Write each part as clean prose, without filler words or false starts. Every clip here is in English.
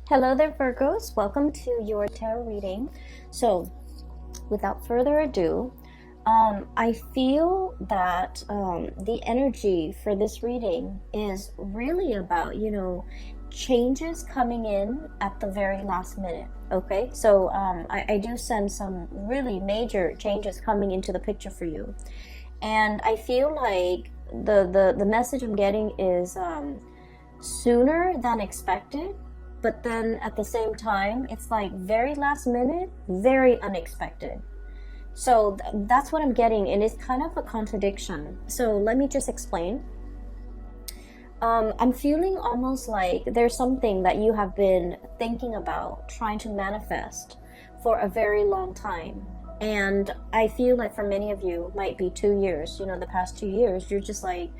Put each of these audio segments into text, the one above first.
Hello there, Virgos. Welcome to your tarot reading. So, without further ado, I feel that the energy for this reading is really about, changes coming in at the very last minute. Okay, so I do sense some really major changes coming into the picture for you. And I feel like the message I'm getting is sooner than expected, but then at the same time it's like very last minute, very unexpected. So that's what I'm getting, and it's kind of a contradiction. So let me just explain. I'm feeling almost like there's something that you have been thinking about, trying to manifest for a very long time. And I feel like for many of you, might be 2 years, the past 2 years, you're just like,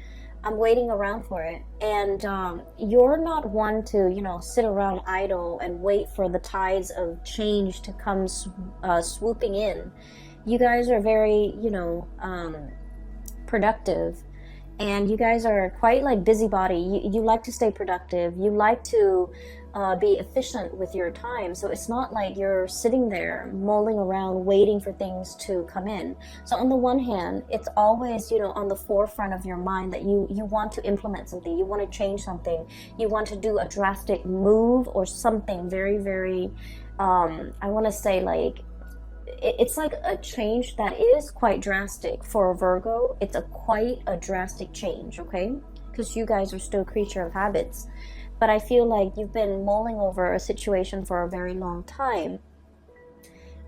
I'm waiting around for it. And you're not one to, sit around idle and wait for the tides of change to come swooping in. You guys are very, productive. And you guys are quite like busybody. You like to stay productive. You like to be efficient with your time. So it's not like you're sitting there mulling around waiting for things to come in. So on the one hand, it's always, on the forefront of your mind that you want to implement something. You want to change something. You want to do a drastic move or something very, very, I want to say like, it's like a change that is quite drastic for a Virgo. It's quite a drastic change, okay? Because you guys are still a creature of habits. But I feel like you've been mulling over a situation for a very long time.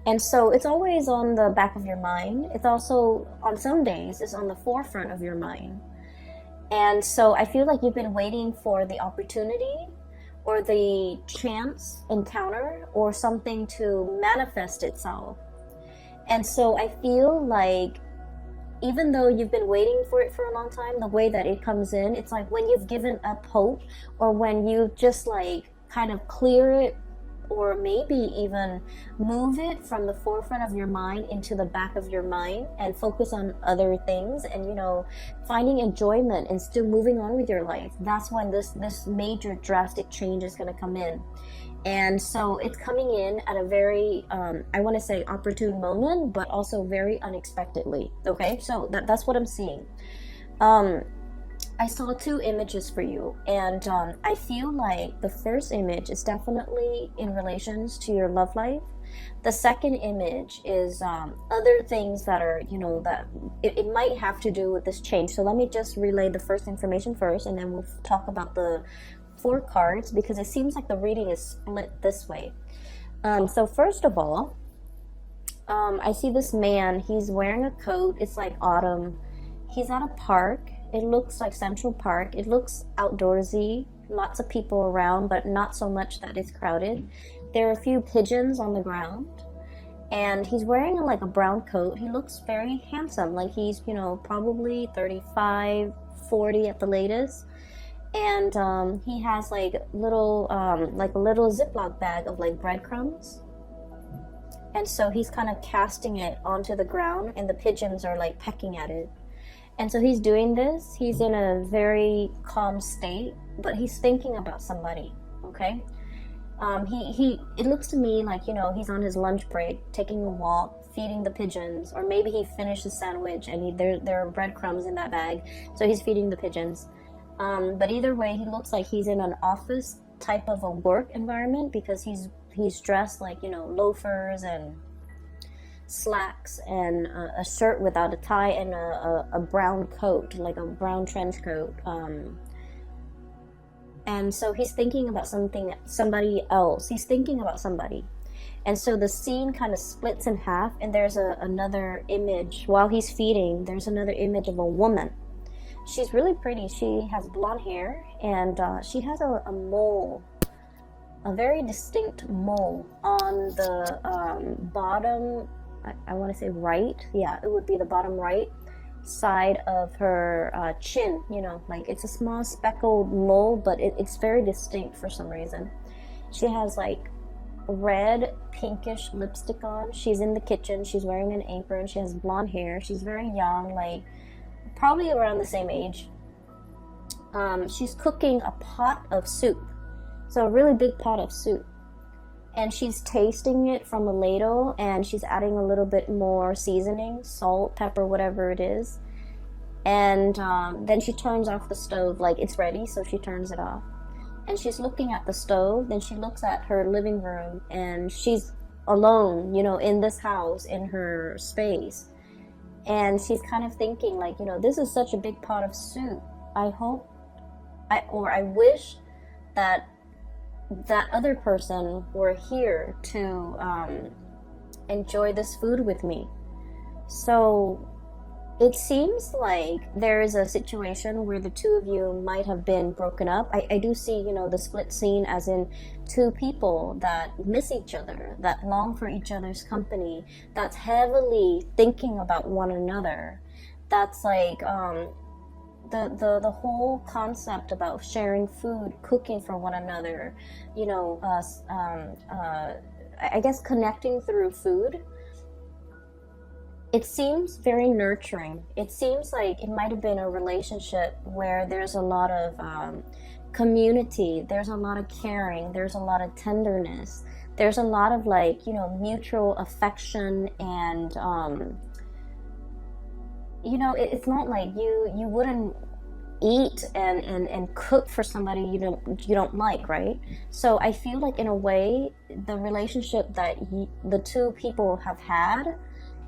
And so it's always on the back of your mind. It's also, on some days, it's on the forefront of your mind. And so I feel like you've been waiting for the opportunity or the chance encounter or something to manifest itself. And so I feel like even though you've been waiting for it for a long time, the way that it comes in, it's like when you've given up hope or when you just like kind of clear it or maybe even move it from the forefront of your mind into the back of your mind and focus on other things and, finding enjoyment and still moving on with your life. That's when this major drastic change is going to come in. And so it's coming in at a very, I want to say opportune moment, but also very unexpectedly. Okay, so that's what I'm seeing. I saw 2 images for you, and I feel like the first image is definitely in relations to your love life. The second image is other things that are, that it might have to do with this change. So let me just relay the first information first, and then we'll talk about the 4 cards, because it seems like the reading is split this way. So first of all, I see this man. He's wearing a coat. It's like autumn. He's at a park. It looks like Central Park. It looks outdoorsy. Lots of people around, but not so much that it's crowded. There are a few pigeons on the ground. And he's wearing like a brown coat. He looks very handsome. Like he's, probably 35, 40 at the latest. And he has like a little Ziploc bag of like breadcrumbs. And so he's kind of casting it onto the ground, and the pigeons are like pecking at it. And so he's doing this. He's in a very calm state, but he's thinking about somebody. Okay. It looks to me like, he's on his lunch break, taking a walk, feeding the pigeons, or maybe he finished his sandwich and there are breadcrumbs in that bag. So he's feeding the pigeons. But either way, he looks like he's in an office type of a work environment, because he's dressed like, loafers and slacks and a shirt without a tie and a brown coat, like a brown trench coat. And so he's thinking about somebody else. He's thinking about somebody. And so the scene kind of splits in half, and there's another image. While he's feeding, there's another image of a woman. She's really pretty. She has blonde hair, and she has a mole, a very distinct mole on the bottom, I want to say right. Yeah, it would be the bottom right side of her chin. Like it's a small speckled mole, but it's very distinct for some reason. She has like red pinkish lipstick on. She's in the kitchen. She's wearing an apron. She has blonde hair. She's very young, like probably around the same age. She's cooking a pot of soup, So a really big pot of soup. And she's tasting it from a ladle, and she's adding a little bit more seasoning, salt, pepper, whatever it is. And then she turns off the stove, like it's ready, so she turns it off. And she's looking at the stove, then she looks at her living room, and she's alone, you know, in this house, in her space. And she's kind of thinking like, you know, this is such a big pot of soup. I wish that that other person were here to enjoy this food with me. So it seems like there is a situation where the two of you might have been broken up. I do see, you know, the split scene as in two people that miss each other, that long for each other's company, that's heavily thinking about one another. That's like the whole concept about sharing food, cooking for one another, you know, I guess connecting through food. It seems very nurturing. It seems like it might have been a relationship where there's a lot of community, there's a lot of caring, there's a lot of tenderness, there's a lot of like, you know, mutual affection, and you know, it's not like you wouldn't eat and cook for somebody you don't like, right? So I feel like in a way the relationship that the two people have had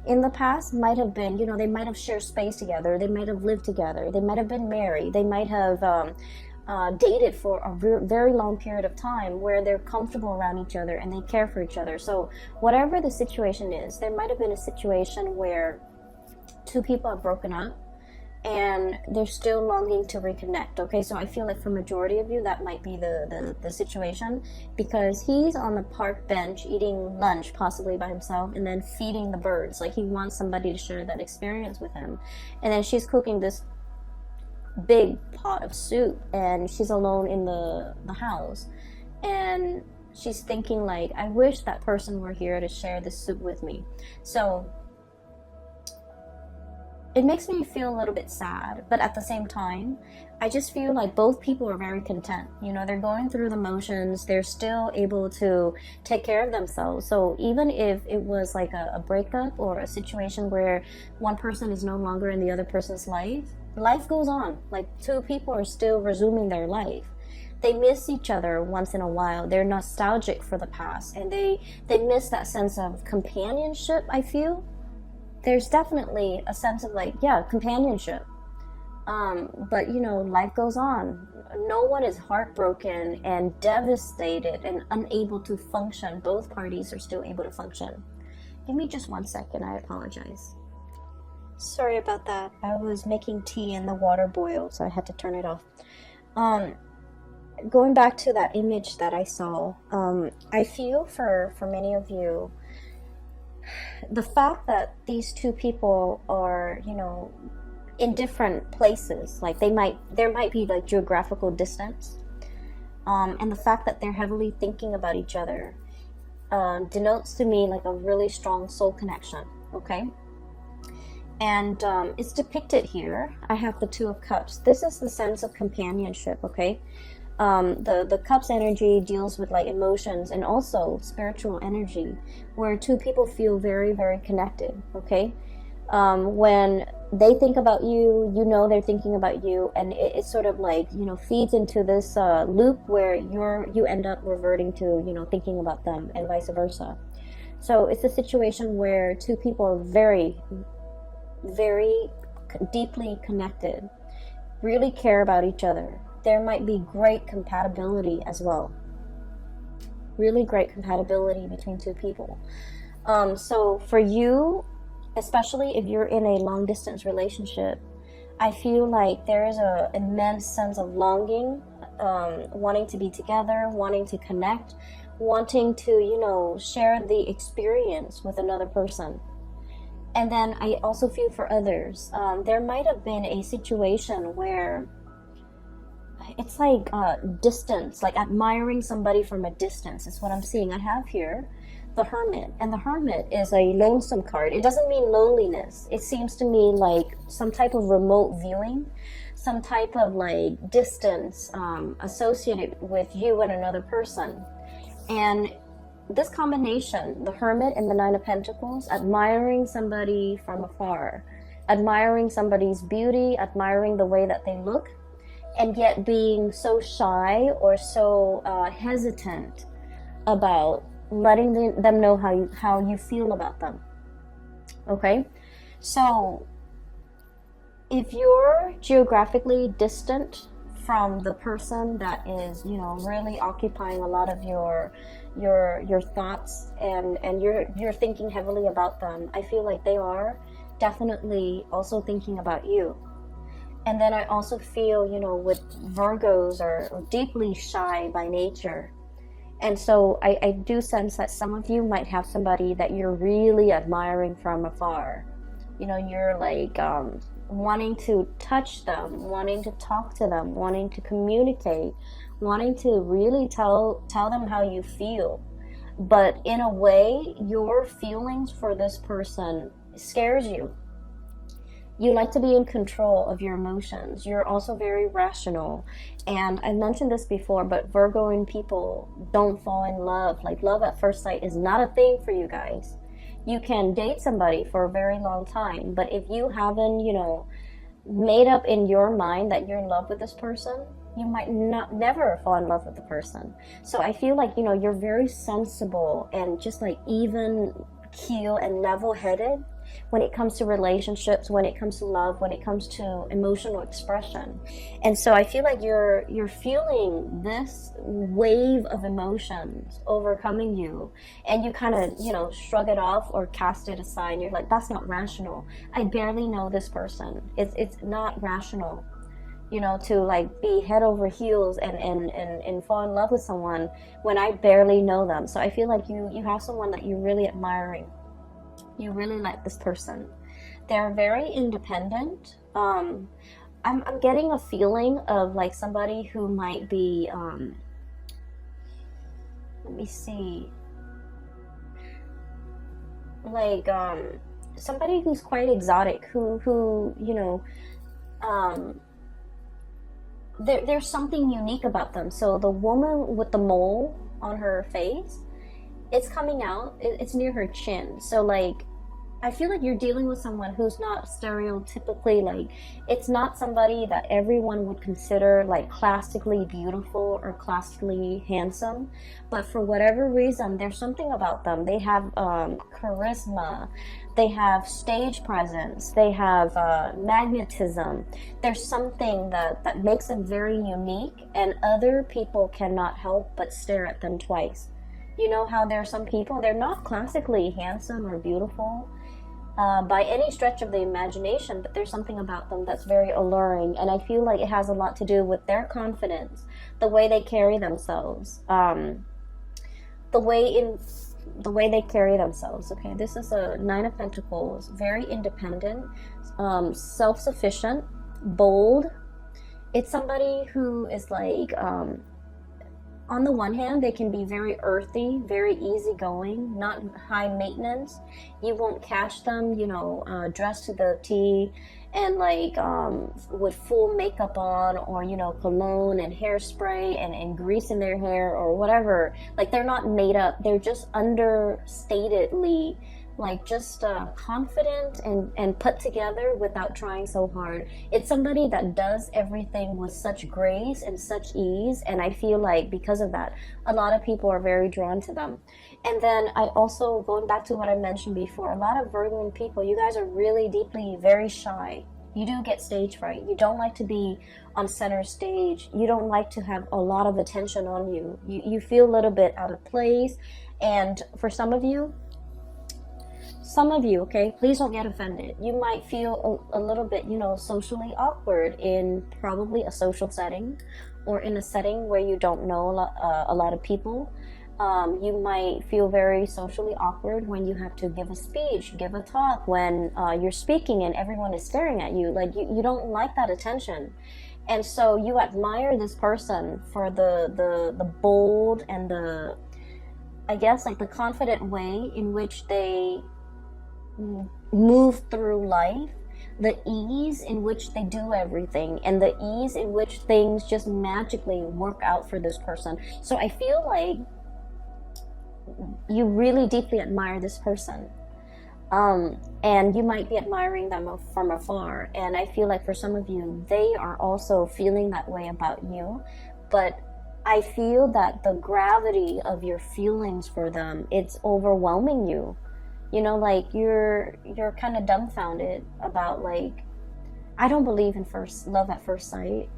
in the past might have been, you know, they might have shared space together, they might have lived together, they might have been married, they might have dated for a very long period of time where they're comfortable around each other and they care for each other. So whatever the situation is, there might have been a situation where two people have broken up and they're still longing to reconnect. Okay, so I feel like for majority of you that might be the situation, because he's on the park bench eating lunch possibly by himself and then feeding the birds. Like he wants somebody to share that experience with him. And then she's cooking this big pot of soup and she's alone in the house, and she's thinking like, I wish that person were here to share this soup with me. So it makes me feel a little bit sad, but at the same time, I just feel like both people are very content. You know, they're going through the motions, they're still able to take care of themselves. So even if it was like a breakup or a situation where one person is no longer in the other person's life goes on. Like two people are still resuming their life. They miss each other once in a while. They're nostalgic for the past, and they miss that sense of companionship, I feel. There's definitely a sense of like, yeah, companionship. But you know, life goes on. No one is heartbroken and devastated and unable to function. Both parties are still able to function. Give me just 1 second, I apologize. Sorry about that. I was making tea and the water boiled, so I had to turn it off. Going back to that image that I saw, I feel for many of you, the fact that these two people are, you know, in different places, like there might be like geographical distance, and the fact that they're heavily thinking about each other denotes to me like a really strong soul connection. Okay, and it's depicted here. I have the Two of Cups. This is the sense of companionship. Okay. The cups energy deals with like emotions and also spiritual energy, where two people feel very, very connected. Okay, when they think about you, you know they're thinking about you, and it's sort of like, you know, feeds into this loop where you end up reverting to, you know, thinking about them, and vice versa. So it's a situation where two people are very, very deeply connected, really care about each other. There might be great compatibility as well. Really great compatibility between two people. So for you, especially if you're in a long distance relationship, I feel like there is an immense sense of longing, wanting to be together, wanting to connect, wanting to, you know, share the experience with another person. And then I also feel for others, there might have been a situation where it's like distance, like admiring somebody from a distance is what I'm seeing. I have here the Hermit, and the Hermit is a lonesome card. It doesn't mean loneliness. It seems to me like some type of remote viewing. some type of like distance associated with you and another person. And this combination, the Hermit and the Nine of Pentacles, admiring somebody from afar, admiring somebody's beauty, admiring the way that they look, and yet being so shy or so hesitant about letting them know how you feel about them. Okay, so if you're geographically distant from the person that is, you know, really occupying a lot of your thoughts, and you're thinking heavily about them, I feel like they are definitely also thinking about you. And then I also feel, you know, with Virgos are deeply shy by nature. And so I do sense that some of you might have somebody that you're really admiring from afar. You know, you're like wanting to touch them, wanting to talk to them, wanting to communicate, wanting to really tell them how you feel. But in a way, your feelings for this person scares you. You like to be in control of your emotions. You're also very rational. And I mentioned this before, but Virgoing people don't fall in love. Like, love at first sight is not a thing for you guys. You can date somebody for a very long time, but if you haven't, you know, made up in your mind that you're in love with this person, you might never fall in love with the person. So I feel like, you know, you're very sensible and just like even keel and level-headed when it comes to relationships, when it comes to love, when it comes to emotional expression. And so I feel like you're feeling this wave of emotions overcoming you, and you kind of, you know, shrug it off or cast it aside. You're like, that's not rational. I barely know this person. It's not rational, you know, to like be head over heels and fall in love with someone when I barely know them. So I feel like you have someone that you're really admiring. You really like this person. They're very independent. I'm getting a feeling of like somebody who might be let me see, like somebody who's quite exotic, who you know, there's something unique about them. So the woman with the mole on her face, it's coming out, it's near her chin. So like, I feel like you're dealing with someone who's not stereotypically, like, it's not somebody that everyone would consider like classically beautiful or classically handsome, but for whatever reason, there's something about them. They have charisma, they have stage presence, they have magnetism. There's something that makes them very unique, and other people cannot help but stare at them twice. You know how there are some people, they're not classically handsome or beautiful by any stretch of the imagination, but there's something about them that's very alluring, and I feel like it has a lot to do with their confidence, the way they carry themselves, the way they carry themselves. Okay, this is a Nine of Pentacles, very independent, self-sufficient, bold. It's somebody who is like, on the one hand, they can be very earthy, very easygoing, not high maintenance. You won't catch them, you know, dressed to the T and like with full makeup on, or, you know, cologne and hairspray and grease in their hair or whatever. Like, they're not made up. They're just understatedly like just confident and put together without trying so hard. It's somebody that does everything with such grace and such ease, and I feel like because of that, a lot of people are very drawn to them. And then I also, going back to what I mentioned before, a lot of Virgo people, you guys are really deeply very shy. You do get stage fright. You don't like to be on center stage. You don't like to have a lot of attention on you. You feel a little bit out of place. And for some of you, okay, please don't get offended. You might feel a little bit, you know, socially awkward in probably a social setting, or in a setting where you don't know a lot of people. You might feel very socially awkward when you have to give a speech, give a talk, when you're speaking and everyone is staring at you. Like, you don't like that attention. And so you admire this person for the bold and the, I guess, like the confident way in which they move through life. the ease in which they do everything, and the ease in which things just magically work out for this person. So I feel like you really deeply admire this person. And you might be admiring them from afar. And I feel like for some of you, they are also feeling that way about you. But I feel that the gravity of your feelings for them, it's overwhelming you. You know, like you're kind of dumbfounded about, like, I don't believe in love at first sight.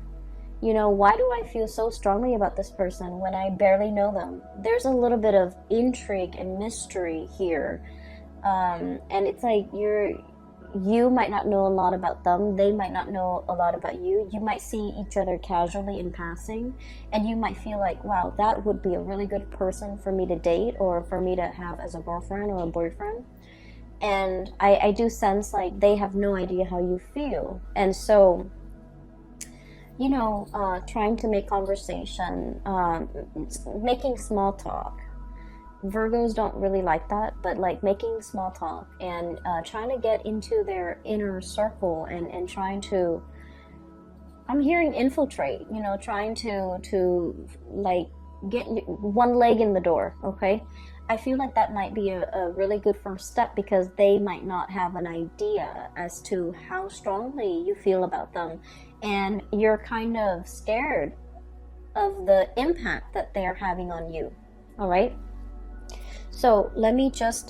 You know, why do I feel so strongly about this person when I barely know them? There's a little bit of intrigue and mystery here. And it's like you might not know a lot about them, they might not know a lot about you. You might see each other casually in passing, and you might feel like, wow, that would be a really good person for me to date or for me to have as a girlfriend or a boyfriend. And I do sense like they have no idea how you feel. And so, you know, trying to make conversation, making small talk. Virgos don't really like that, but like making small talk and trying to get into their inner circle and trying to, I'm hearing infiltrate, you know, trying to like get one leg in the door, okay? I feel like that might be a really good first step, because they might not have an idea as to how strongly you feel about them, and you're kind of scared of the impact that they're having on you, all right? So let me just,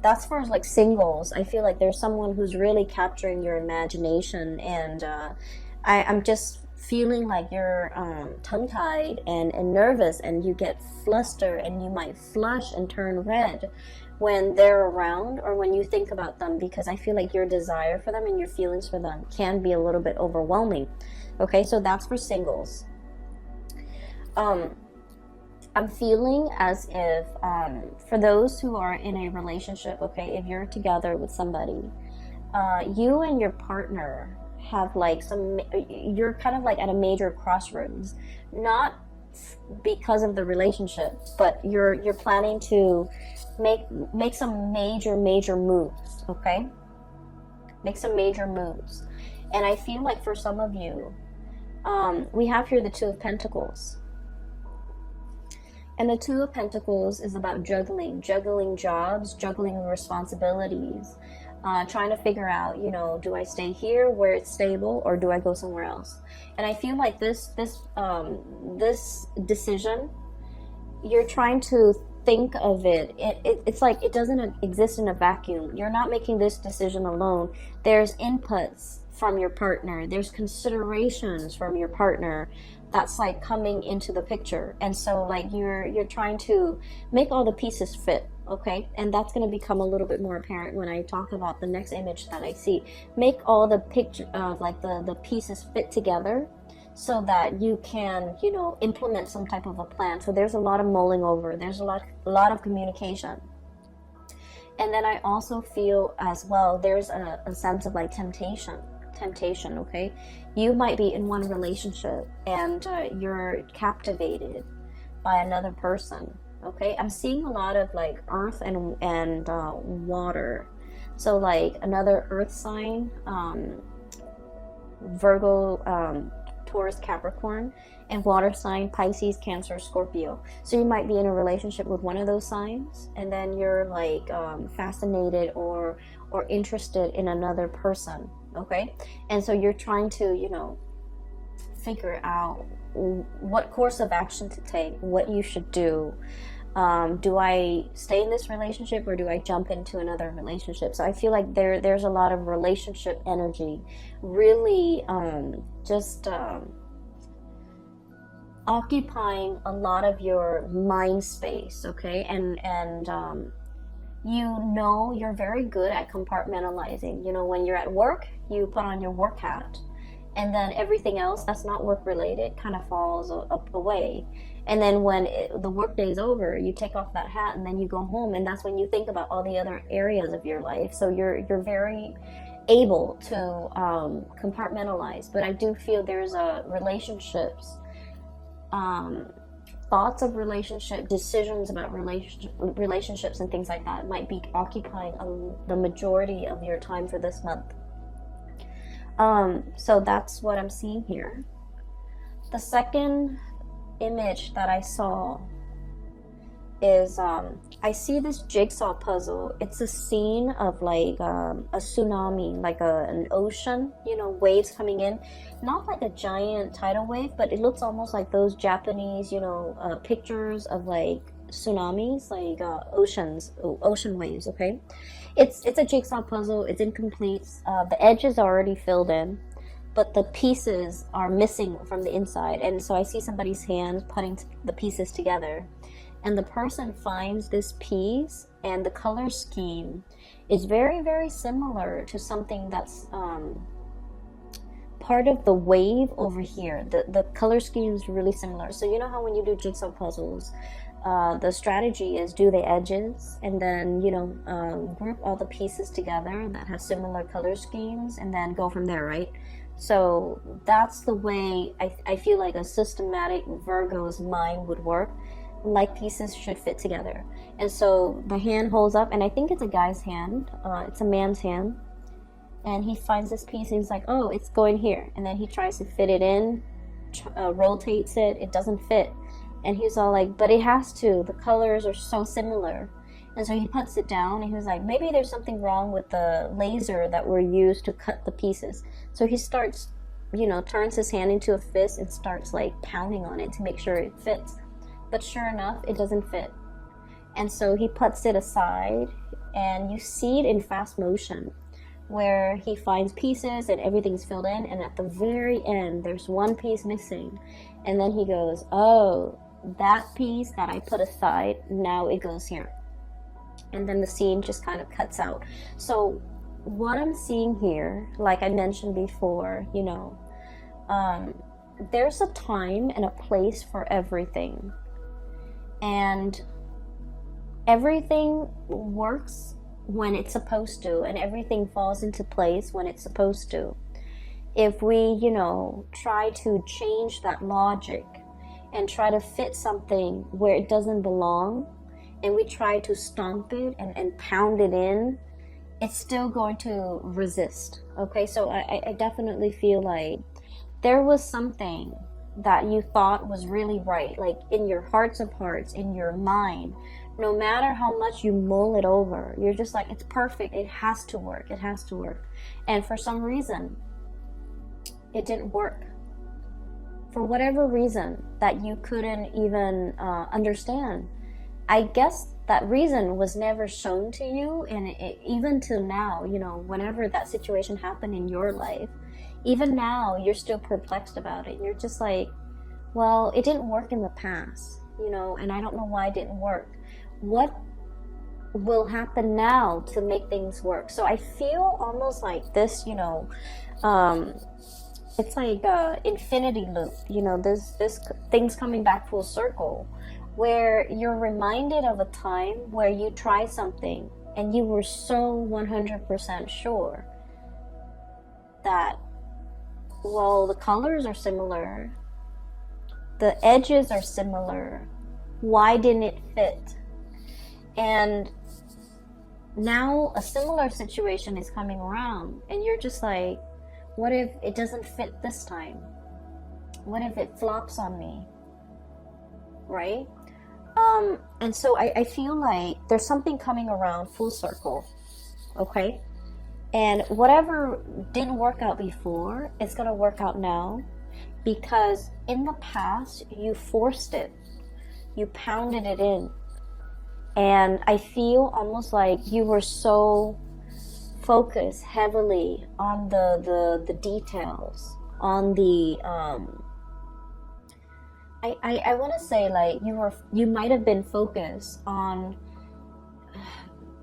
that's for like singles. I feel like there's someone who's really capturing your imagination, and I'm just feeling like you're tongue-tied and nervous, and you get flustered, and you might flush and turn red when they're around or when you think about them, because I feel like your desire for them and your feelings for them can be a little bit overwhelming. Okay, so that's for singles. I'm feeling as if, for those who are in a relationship, okay, if you're together with somebody, you and your partner have like you're kind of like at a major crossroads, not because of the relationship, but you're planning to make some major moves, okay? Make some major moves. And I feel like for some of you, we have here the Two of Pentacles. And the Two of Pentacles is about juggling jobs, juggling responsibilities, trying to figure out, you know, do I stay here where it's stable, or do I go somewhere else? And I feel like this decision, you're trying to think of it. It's like it doesn't exist in a vacuum. You're not making this decision alone. There's inputs from your partner. There's considerations from your partner that's like coming into the picture. And so like you're trying to make all the pieces fit, okay? And that's going to become a little bit more apparent when I talk about the next image that I see. Make all the picture like the pieces fit together so that you can, you know, implement some type of a plan. So there's a lot of mulling over, there's a lot of communication. And then I also feel as well there's a sense of like temptation, okay? You might be in one relationship and you're captivated by another person, okay? I'm seeing a lot of like earth and water. So like another earth sign, Virgo, Taurus, Capricorn, and water sign, Pisces, Cancer, Scorpio. So you might be in a relationship with one of those signs, and then you're like fascinated or interested in another person, okay? And so you're trying to, you know, figure out what course of action to take, what you should do. Do I stay in this relationship or do I jump into another relationship? So I feel like there's a lot of relationship energy, really occupying a lot of your mind space, okay? And you know, you're very good at compartmentalizing. You know, when you're at work, you put on your work hat, and then everything else that's not work related kind of falls away. And then when the work day is over, you take off that hat and then you go home, and that's when you think about all the other areas of your life. So you're very able to compartmentalize. But I do feel there's relationships, thoughts of relationship, decisions about relationships and things like that might be occupying the majority of your time for this month. So that's what I'm seeing here. The second image that I saw is I see this jigsaw puzzle. It's a scene of like a tsunami, like an ocean, you know, waves coming in. Not like a giant tidal wave, but it looks almost like those Japanese, you know, pictures of like tsunamis, like ocean waves. Okay, it's a jigsaw puzzle. It's incomplete. The edge is already filled in, but the pieces are missing from the inside. And so I see somebody's hand putting the pieces together. And the person finds this piece, and the color scheme is very, very similar to something that's part of the wave over here. The color scheme is really similar. So you know how when you do jigsaw puzzles, the strategy is do the edges and then, you know, group all the pieces together that have similar color schemes and then go from there, right? So that's the way I feel like a systematic Virgo's mind would work. Like pieces should fit together. And so the hand holds up, and I think it's a guy's hand. It's a man's hand. And he finds this piece and he's like, oh, it's going here. And then he tries to fit it in, rotates it. It doesn't fit. And he's all like, but it has to. The colors are so similar. And so he puts it down and he was like, maybe there's something wrong with the laser that were used to cut the pieces. So he starts, you know, turns his hand into a fist and starts like pounding on it to make sure it fits. But sure enough, it doesn't fit. And so he puts it aside, and you see it in fast motion, where he finds pieces and everything's filled in, and at the very end, there's one piece missing. And then he goes, oh, that piece that I put aside, now it goes here. And then the scene just kind of cuts out. So what I'm seeing here, like I mentioned before, you know, there's a time and a place for everything. And everything works when it's supposed to, and everything falls into place when it's supposed to. If we, you know, try to change that logic and try to fit something where it doesn't belong, and we try to stomp it and pound it in, it's still going to resist. Okay, so I definitely feel like there was something that you thought was really right, like in your hearts of hearts, in your mind, no matter how much you mull it over, you're just like, it's perfect, it has to work, it has to work. And for some reason, it didn't work. For whatever reason that you couldn't even understand. I guess that reason was never shown to you, and even till now, you know, whenever that situation happened in your life, even now, you're still perplexed about it. You're just like, well, it didn't work in the past, you know, and I don't know why it didn't work. What will happen now to make things work? So I feel almost like this, you know, it's like a infinity loop, you know, this things coming back full circle, where you're reminded of a time where you tried something and you were so 100% sure that, well, the colors are similar, the edges are similar, why didn't it fit? And now a similar situation is coming around, and you're just like, what if it doesn't fit this time? What if it flops on me? Right? And so I feel like there's something coming around full circle, okay? And whatever didn't work out before, it's going to work out now, because in the past, you forced it. You pounded it in. And I feel almost like you were so focused heavily on the details, on the, I want to say like you might have been focused on,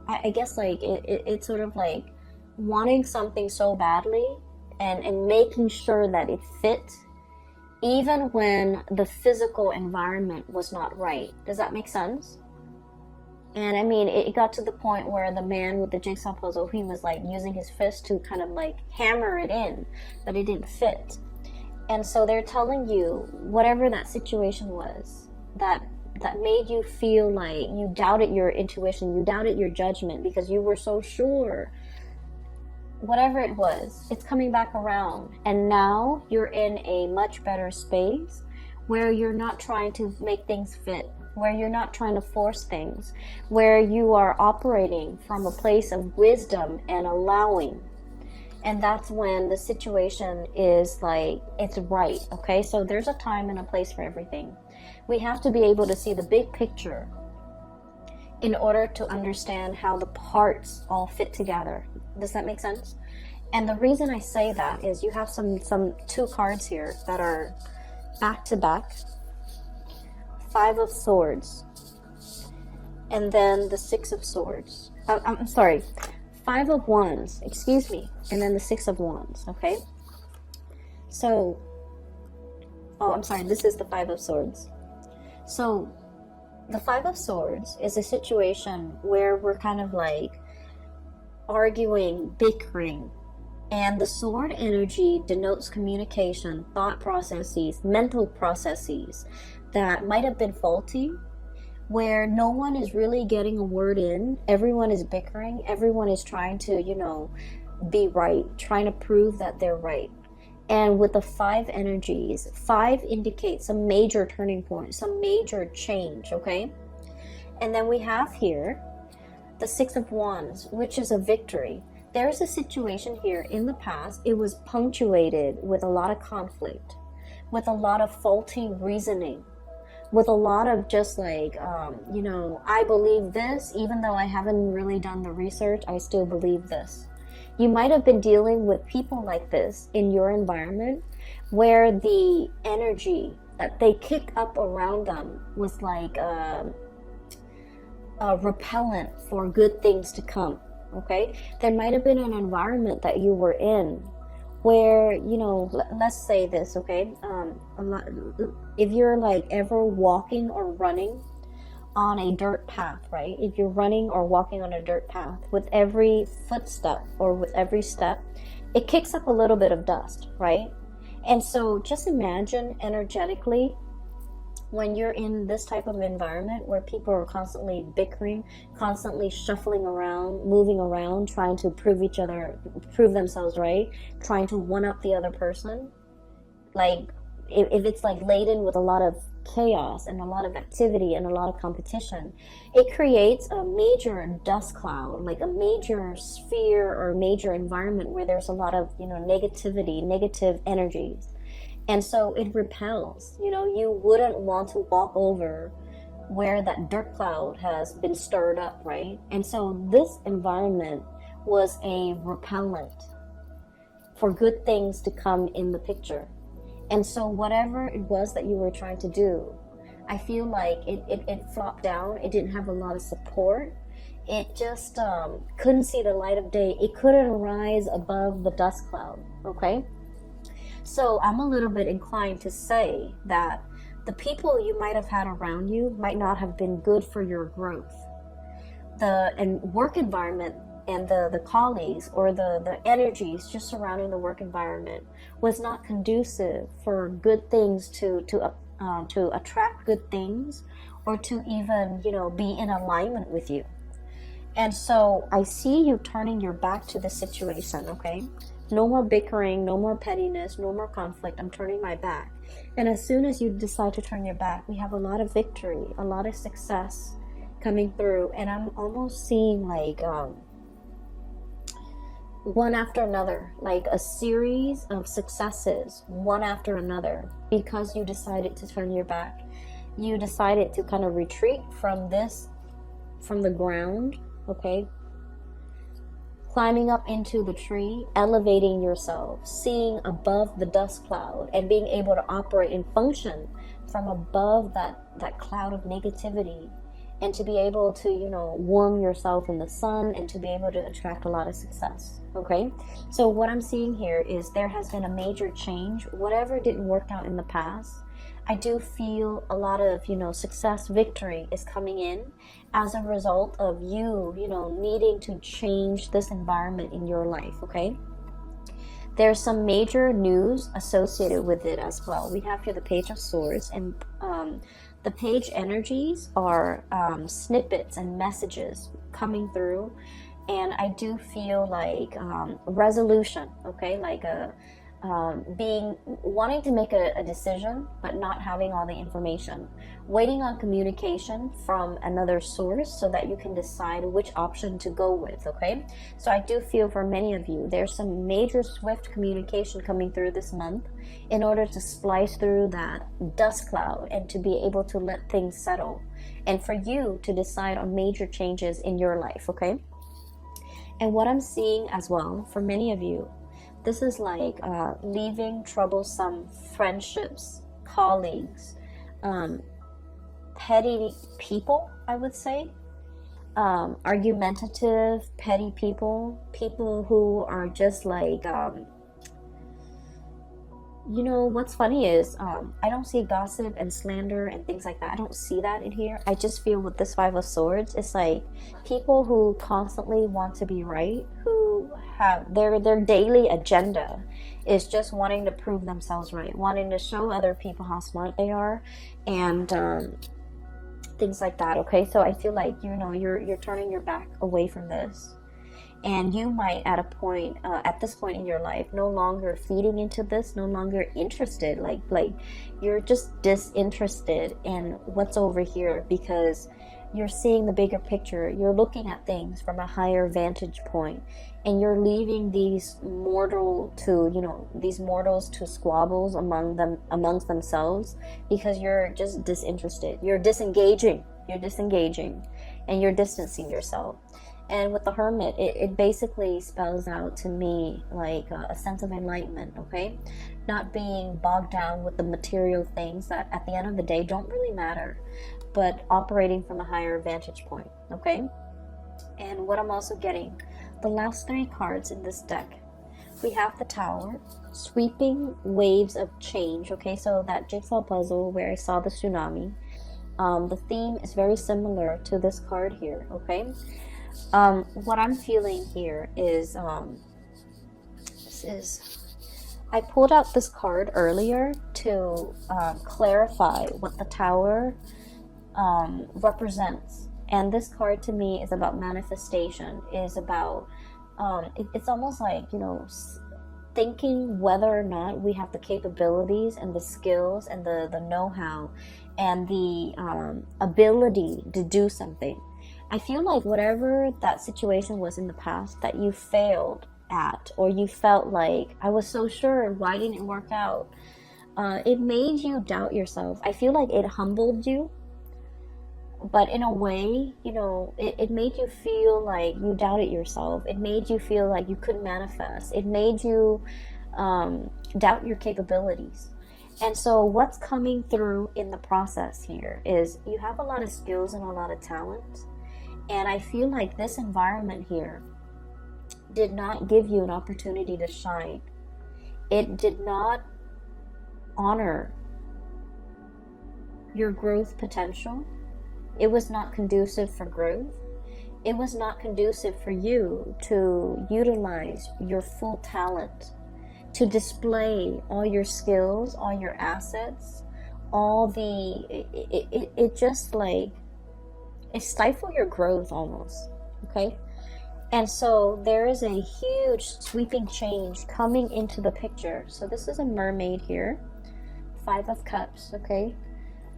I guess like it's sort of like wanting something so badly and making sure that it fit, even when the physical environment was not right. Does that make sense? And I mean, it got to the point where the man with the jigsaw puzzle, he was like using his fist to kind of like hammer it in, but it didn't fit. And so they're telling you, whatever that situation was, that made you feel like you doubted your intuition, you doubted your judgment because you were so sure whatever it was, it's coming back around. And now you're in a much better space where you're not trying to make things fit, where you're not trying to force things, where you are operating from a place of wisdom and allowing. And that's when the situation is like, it's right, okay? So there's a time and a place for everything. We have to be able to see the big picture in order to understand how the parts all fit together. Does that make sense? And the reason I say that is you have some two cards here that are back to back. 5 of Swords. And then the 6 of Swords. I'm sorry. 5 of Wands, excuse me, and then the 6 of Wands, okay? So, I'm sorry, this is the 5 of Swords. So, the 5 of Swords is a situation where we're kind of like arguing, bickering, and the sword energy denotes communication, thought processes, mental processes that might have been faulty, where no one is really getting a word in. Everyone is bickering. Everyone is trying to, be right, trying to prove that they're right. And with the 5 energies, 5 indicates a major turning point, some major change, okay? And then we have here the 6 of Wands, which is a victory. There's a situation here in the past. It was punctuated with a lot of conflict, with a lot of faulty reasoning, with a lot of just like, I believe this, even though I haven't really done the research, I still believe this. You might have been dealing with people like this in your environment where the energy that they kick up around them was like a repellent for good things to come, okay? There might have been an environment that you were in where, let's say this, okay? If you're like ever walking or running on a dirt path, right? If you're running or walking on a dirt path, with every footstep or with every step, it kicks up a little bit of dust, right? And so just imagine energetically when you're in this type of environment where people are constantly bickering, constantly shuffling around, moving around, trying to prove themselves right, trying to one up the other person. Like if it's like laden with a lot of chaos and a lot of activity and a lot of competition, it creates a major dust cloud, like a major sphere or major environment where there's a lot of, negativity, negative energies. And so it repels, you wouldn't want to walk over where that dirt cloud has been stirred up, right? And so this environment was a repellent for good things to come in the picture. And so whatever it was that you were trying to do, I feel like it flopped down. It didn't have a lot of support. It just couldn't see the light of day. It couldn't rise above the dust cloud, okay? So I'm a little bit inclined to say that the people you might have had around you might not have been good for your growth. And work environment and the colleagues or the energies just surrounding the work environment was not conducive for good things to attract good things or to even, be in alignment with you. And so I see you turning your back to the situation, okay? No more bickering, no more pettiness, no more conflict. I'm turning my back. And as soon as you decide to turn your back, we have a lot of victory, a lot of success coming through. And I'm almost seeing like one after another, like a series of successes, one after another, because you decided to turn your back. You decided to kind of retreat from the ground, okay? Climbing up into the tree, elevating yourself, seeing above the dust cloud, and being able to operate and function from above that cloud of negativity, and to be able to, warm yourself in the sun and to be able to attract a lot of success, okay? So what I'm seeing here is there has been a major change. Whatever didn't work out in the past, I do feel a lot of, success, victory is coming in as a result of you, needing to change this environment in your life, okay? There's some major news associated with it as well. We have here the Page of Swords, and the page energies are snippets and messages coming through And I do feel like resolution, okay, like a being wanting to make a decision but not having all the information, waiting on communication from another source so that you can decide which option to go with. Okay, so I do feel for many of you there's some major swift communication coming through this month in order to splice through that dust cloud and to be able to let things settle, and for you to decide on major changes in your life. Okay, and what I'm seeing as well for many of you, this is like leaving troublesome friendships, colleagues, petty people, I would say. Argumentative, petty people, people who are just like, you know, what's funny is I don't see gossip and slander and things like that. I don't see that in here. I just feel with this Five of Swords, it's like people who constantly want to be right, who have their daily agenda is just wanting to prove themselves right, wanting to show other people how smart they are, and things like that. Okay, so I feel like, you know, you're turning your back away from this. And you might at this point in your life, no longer feeding into this, no longer interested, like you're just disinterested in what's over here, because you're seeing the bigger picture. You're looking at things from a higher vantage point, and you're leaving these mortals to squabbles amongst themselves, because you're just disinterested. You're disengaging, and you're distancing yourself. And with the Hermit, it basically spells out to me like a sense of enlightenment, okay? Not being bogged down with the material things that at the end of the day don't really matter, but operating from a higher vantage point, okay? And what I'm also getting, the last 3 cards in this deck, we have the Tower, sweeping waves of change, okay? So that jigsaw puzzle where I saw the tsunami, the theme is very similar to this card here, okay? What I'm feeling here is, I pulled out this card earlier to clarify what the Tower represents. And this card to me is about manifestation, is about, it's almost like, you know, thinking whether or not we have the capabilities and the skills and the know-how and the ability to do something. I feel like whatever that situation was in the past that you failed at, or you felt like, I was so sure, why didn't it work out? It made you doubt yourself. I feel like it humbled you, but in a way, you know, it made you feel like you doubted yourself. It made you feel like you couldn't manifest. It made you doubt your capabilities. And so what's coming through in the process here is you have a lot of skills and a lot of talent. And I feel like this environment here did not give you an opportunity to shine. It did not honor your growth potential. It was not conducive for growth. It was not conducive for you to utilize your full talent, to display all your skills, all your assets, all the, it just like, it stifles your growth almost, okay? And so there is a huge sweeping change coming into the picture. So this is a mermaid here, 5 of Cups, okay?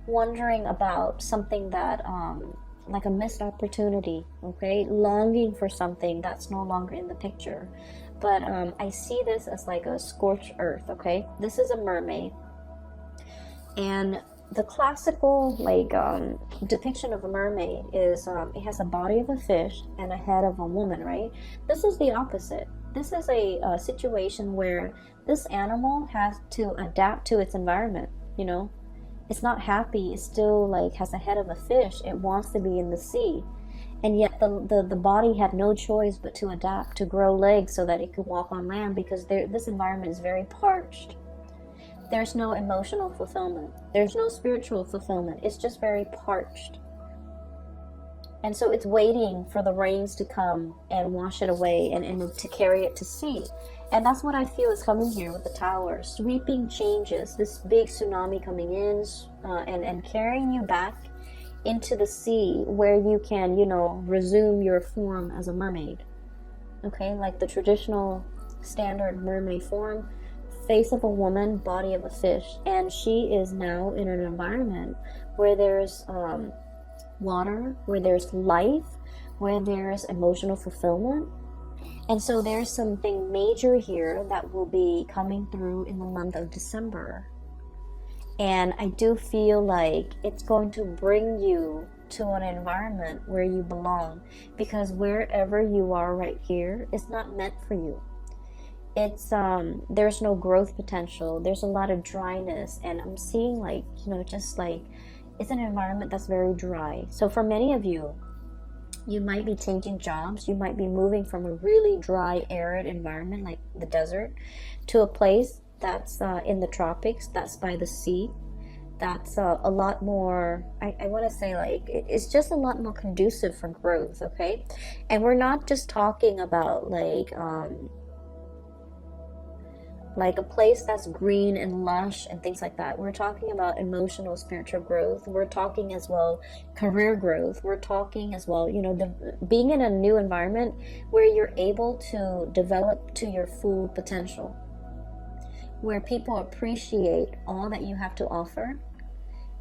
Wondering about something that, like a missed opportunity, okay? Longing for something that's no longer in the picture. But I see this as like a scorched earth, okay? This is a mermaid. And the classical like depiction of a mermaid is it has a body of a fish and a head of a woman, right? This is the opposite. This is a situation where this animal has to adapt to its environment, you know? It's not happy. It still like has a head of a fish. It wants to be in the sea. And yet the body had no choice but to adapt, to grow legs so that it could walk on land, because this environment is very parched. There's no emotional fulfillment. There's no spiritual fulfillment. It's just very parched. And so it's waiting for the rains to come and wash it away and to carry it to sea. And that's what I feel is coming here with the Tower. Sweeping changes, this big tsunami coming in and carrying you back into the sea where you can, you know, resume your form as a mermaid. okay, like the traditional standard mermaid form, face of a woman, body of a fish. And she is now in an environment where there's water, where there's life, where there's emotional fulfillment. And so there's something major here that will be coming through in the month of December. And I do feel like it's going to bring you to an environment where you belong, because wherever you are right here is not meant for you. It's there's no growth potential. There's a lot of dryness, and I'm seeing like, you know, just like it's an environment that's very dry. So for many of you, you might be changing jobs. You might be moving from a really dry, arid environment like the desert to a place that's in the tropics, that's by the sea, that's a lot more, I want to say like, it's just a lot more conducive for growth, okay? And we're not just talking about like a place that's green and lush and things like that. We're talking about emotional, spiritual growth. We're talking as well career growth. We're talking as well, you know, being in a new environment where you're able to develop to your full potential, where people appreciate all that you have to offer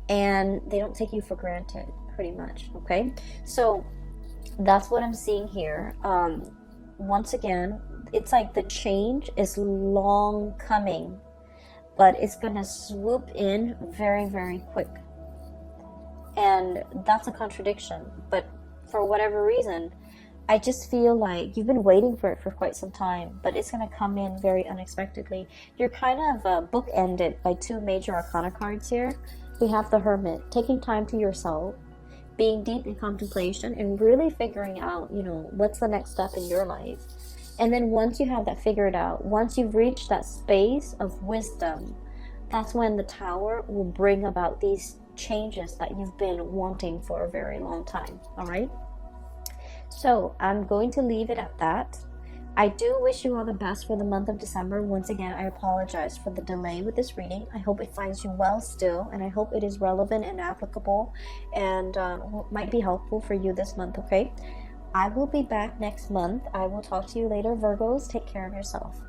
and they don't take you for granted, pretty much, okay? So that's what I'm seeing here. Once again, it's like the change is long coming, but it's gonna swoop in very, very quick. And that's a contradiction, but for whatever reason, I just feel like you've been waiting for it for quite some time, but it's going to come in very unexpectedly. You're kind of bookended by two major arcana cards here. We have the Hermit, taking time to yourself, being deep in contemplation, and really figuring out, you know, what's the next step in your life. And then once you have that figured out, once you've reached that space of wisdom, that's when the Tower will bring about these changes that you've been wanting for a very long time, all right? So I'm going to leave it at that. I do wish you all the best for the month of December. Once again, I apologize for the delay with this reading. I hope it finds you well still, and I hope it is relevant and applicable and might be helpful for you this month, okay? I will be back next month. I will talk to you later, Virgos. Take care of yourself.